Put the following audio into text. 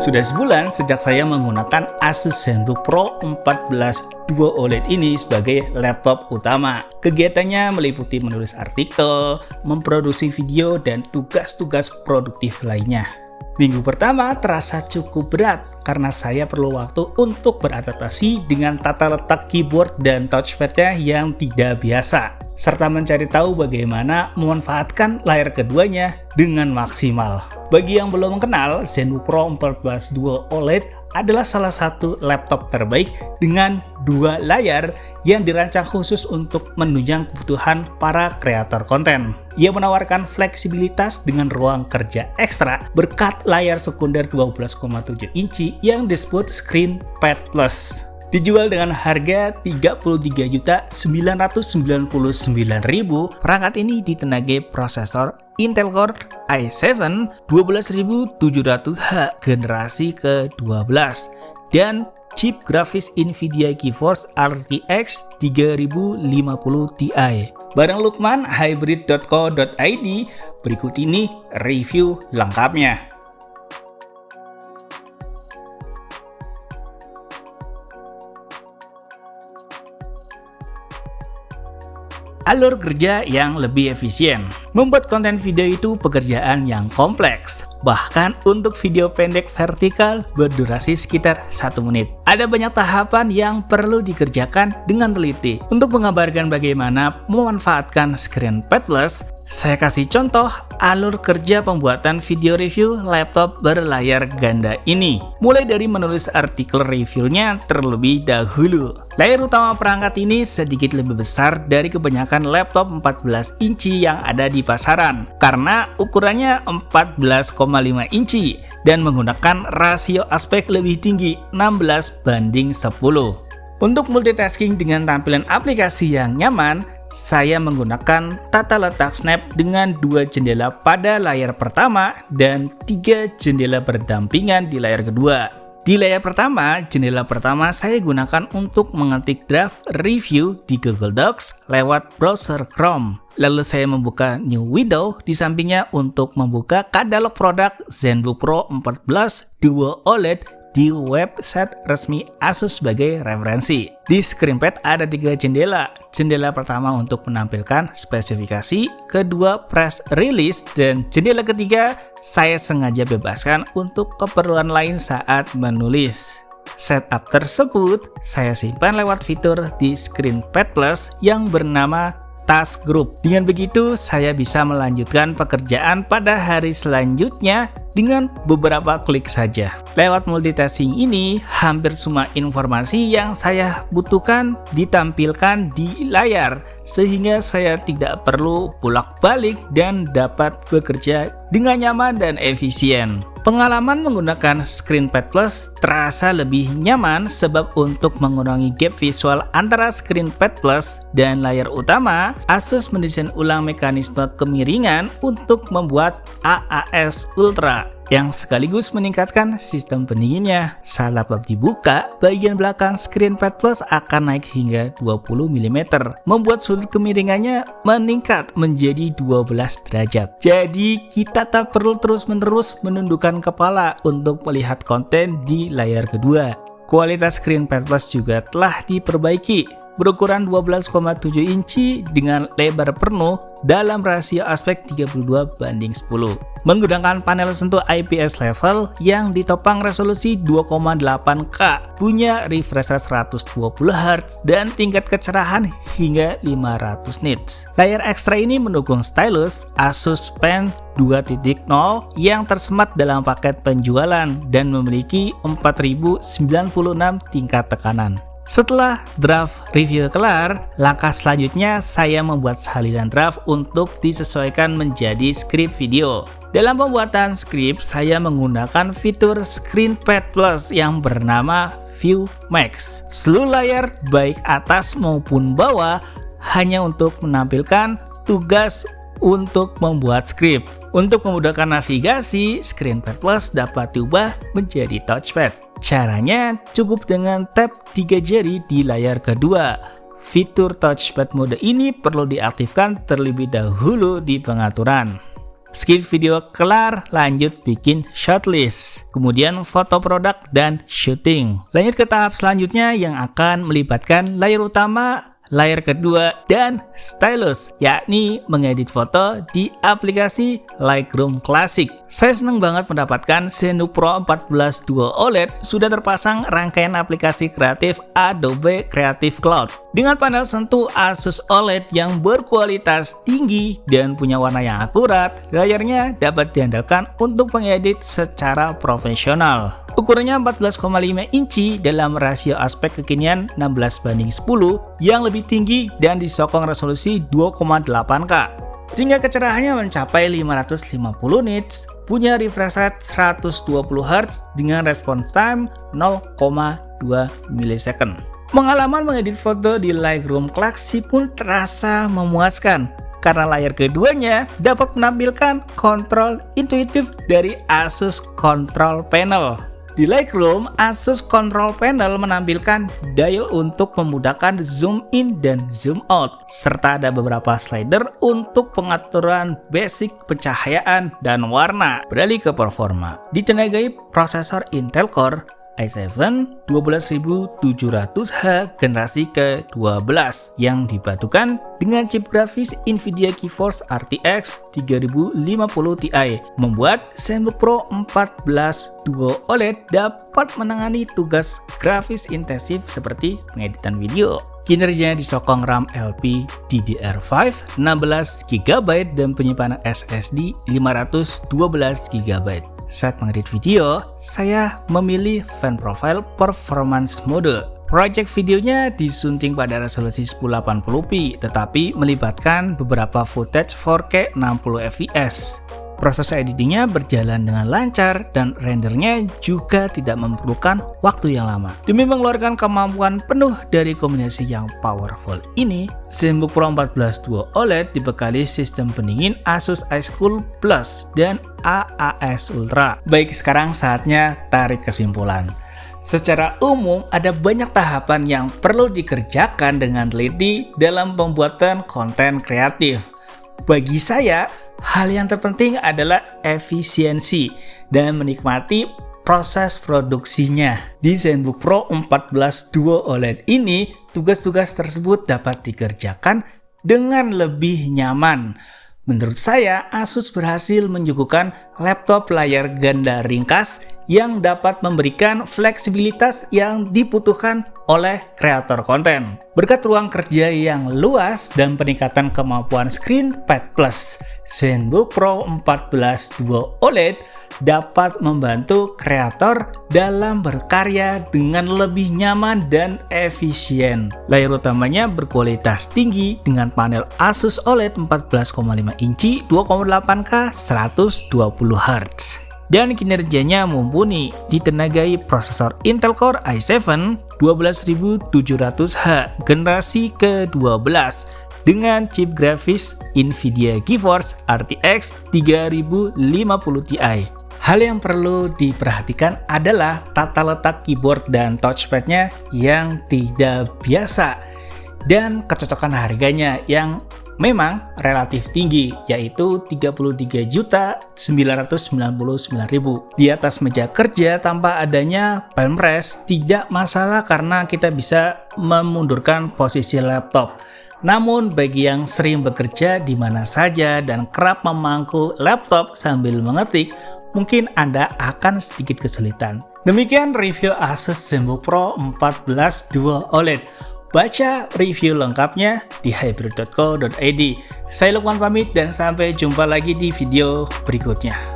Sudah sebulan sejak saya menggunakan Asus ZenBook Pro 14 Duo OLED ini sebagai laptop utama. Kegiatannya meliputi menulis artikel, memproduksi video, dan tugas-tugas produktif lainnya. Minggu pertama terasa cukup berat karena saya perlu waktu untuk beradaptasi dengan tata letak keyboard dan touchpad-nya yang tidak biasa, serta mencari tahu bagaimana memanfaatkan layar keduanya dengan maksimal. Bagi yang belum mengenal, ZenBook Pro 14 Duo OLED adalah salah satu laptop terbaik dengan dua layar yang dirancang khusus untuk menunjang kebutuhan para kreator konten. Ia menawarkan fleksibilitas dengan ruang kerja ekstra berkat layar sekunder 12,7 inci yang disebut ScreenPad Plus. Dijual dengan harga Rp33.999.000, perangkat ini ditenagai prosesor Intel Core i7 12700H generasi ke-12 dan chip grafis Nvidia GeForce RTX 3050 Ti. Bareng Lukman, hybrid.co.id, berikut ini review lengkapnya. Alur kerja yang lebih efisien. Membuat konten video itu pekerjaan yang kompleks. Bahkan untuk video pendek vertikal berdurasi sekitar 1 menit. Ada banyak tahapan yang perlu dikerjakan dengan teliti. Untuk menggambarkan bagaimana memanfaatkan ScreenPad Plus, saya kasih contoh alur kerja pembuatan video review laptop berlayar ganda ini. Mulai dari menulis artikel reviewnya terlebih dahulu. Layar utama perangkat ini sedikit lebih besar dari kebanyakan laptop 14 inci yang ada di pasaran karena ukurannya 14,5 inci dan menggunakan rasio aspek lebih tinggi 16:10. Untuk multitasking dengan tampilan aplikasi yang nyaman, saya menggunakan tata letak snap dengan 2 jendela pada layar pertama dan 3 jendela berdampingan di layar kedua. Di layar pertama, jendela pertama saya gunakan untuk mengetik draft review di Google Docs lewat browser Chrome. Lalu saya membuka new window di sampingnya untuk membuka katalog produk ZenBook Pro 14 Duo OLED di website resmi Asus sebagai referensi. Di ScreenPad ada 3 jendela. Jendela pertama untuk menampilkan spesifikasi, kedua press release, dan jendela ketiga saya sengaja bebaskan untuk keperluan lain saat menulis. Setup tersebut saya simpan lewat fitur di ScreenPad Plus yang bernama Task Group. Dengan begitu, saya bisa melanjutkan pekerjaan pada hari selanjutnya dengan beberapa klik saja. Lewat multitasking ini, hampir semua informasi yang saya butuhkan ditampilkan di layar, sehingga saya tidak perlu bolak-balik dan dapat bekerja dengan nyaman dan efisien. Pengalaman menggunakan ScreenPad Plus terasa lebih nyaman sebab untuk mengurangi gap visual antara ScreenPad Plus dan layar utama, Asus mendesain ulang mekanisme kemiringan untuk membuat AAS Ultra yang sekaligus meningkatkan sistem pendinginnya. Saat laptop dibuka, bagian belakang ScreenPad Plus akan naik hingga 20 mm, membuat sudut kemiringannya meningkat menjadi 12 derajat. Jadi kita tak perlu terus-menerus menundukkan kepala untuk melihat konten di layar kedua. Kualitas ScreenPad Plus juga telah diperbaiki, berukuran 12,7 inci dengan lebar penuh dalam rasio aspek 32:10. Menggunakan panel sentuh IPS level yang ditopang resolusi 2,8K, punya refresh rate 120 Hz dan tingkat kecerahan hingga 500 nits. Layar ekstra ini mendukung stylus Asus Pen 2.0 yang tersemat dalam paket penjualan dan memiliki 4096 tingkat tekanan. Setelah draft review kelar, langkah selanjutnya saya membuat salinan draft untuk disesuaikan menjadi skrip video. Dalam pembuatan skrip, saya menggunakan fitur ScreenPad Plus yang bernama View Max. Seluruh layar, baik atas maupun bawah, hanya untuk menampilkan tugas untuk membuat skrip. Untuk memudahkan navigasi, ScreenPad Plus dapat diubah menjadi touchpad. Caranya cukup dengan tap 3 jari di layar kedua. Fitur touchpad mode ini perlu diaktifkan terlebih dahulu di pengaturan. Skip video kelar, lanjut bikin shortlist. Kemudian foto produk dan syuting. Lanjut ke tahap selanjutnya yang akan melibatkan layar utama, layar kedua, dan stylus, yakni mengedit foto di aplikasi Lightroom Classic. Saya senang banget mendapatkan ZenBook Pro 14 Duo OLED sudah terpasang rangkaian aplikasi kreatif Adobe Creative Cloud. Dengan panel sentuh Asus OLED yang berkualitas tinggi dan punya warna yang akurat, layarnya dapat diandalkan untuk mengedit secara profesional. Ukurannya 14,5 inci dalam rasio aspek kekinian 16:10 yang lebih tinggi dan disokong resolusi 2,8K. Tingkat kecerahannya mencapai 550 nits, punya refresh rate 120 Hz dengan response time 0,2 millisecond. Pengalaman mengedit foto di Lightroom Classic pun terasa memuaskan karena layar keduanya dapat menampilkan kontrol intuitif dari Asus Control Panel. Di Lightroom, Asus Control Panel menampilkan dial untuk memudahkan zoom in dan zoom out, serta ada beberapa slider untuk pengaturan basic pencahayaan dan warna. Beralih ke performa, ditenagai prosesor Intel Core i7 12700H generasi ke-12 yang dipadukan dengan chip grafis Nvidia GeForce RTX 3050 Ti, membuat ZenBook Pro 14 Duo OLED dapat menangani tugas grafis intensif seperti pengeditan video. Kinerjanya disokong RAM LPDDR5 16GB dan penyimpanan SSD 512GB. Saat mengedit video, saya memilih Fan Profile Performance Mode. Project videonya disunting pada resolusi 1080p, tetapi melibatkan beberapa footage 4K 60fps. Proses editingnya berjalan dengan lancar dan rendernya juga tidak memerlukan waktu yang lama. Demi mengeluarkan kemampuan penuh dari kombinasi yang powerful ini, ZenBook Pro 14 Duo OLED dibekali sistem pendingin Asus Ice Cool Plus dan AAS Ultra. Baik, sekarang saatnya tarik kesimpulan. Secara umum, ada banyak tahapan yang perlu dikerjakan dengan teliti dalam pembuatan konten kreatif. Bagi saya, hal yang terpenting adalah efisiensi dan menikmati proses produksinya. Di ZenBook Pro 14 Duo OLED ini, tugas-tugas tersebut dapat dikerjakan dengan lebih nyaman. Menurut saya, Asus berhasil menyuguhkan laptop layar ganda ringkas yang dapat memberikan fleksibilitas yang dibutuhkan oleh kreator konten. Berkat ruang kerja yang luas dan peningkatan kemampuan ScreenPad Plus, ZenBook Pro 14 Duo OLED dapat membantu kreator dalam berkarya dengan lebih nyaman dan efisien. Layar utamanya berkualitas tinggi dengan panel Asus OLED 14,5 inci 2,8K 120Hz. Dan kinerjanya mumpuni, ditenagai prosesor Intel Core i7 12700H generasi ke-12 dengan chip grafis Nvidia GeForce RTX 3050 Ti. Hal yang perlu diperhatikan adalah tata letak keyboard dan touchpadnya yang tidak biasa dan kecocokan harganya yang memang relatif tinggi, yaitu 33.999.000. Di atas meja kerja tanpa adanya palm rest tidak masalah karena kita bisa memundurkan posisi laptop. Namun bagi yang sering bekerja di mana saja dan kerap memangku laptop sambil mengetik, mungkin Anda akan sedikit kesulitan. Demikian review Asus ZenBook Pro 14 Duo OLED. Baca review lengkapnya di hybrid.co.id. Saya Lukman pamit dan sampai jumpa lagi di video berikutnya.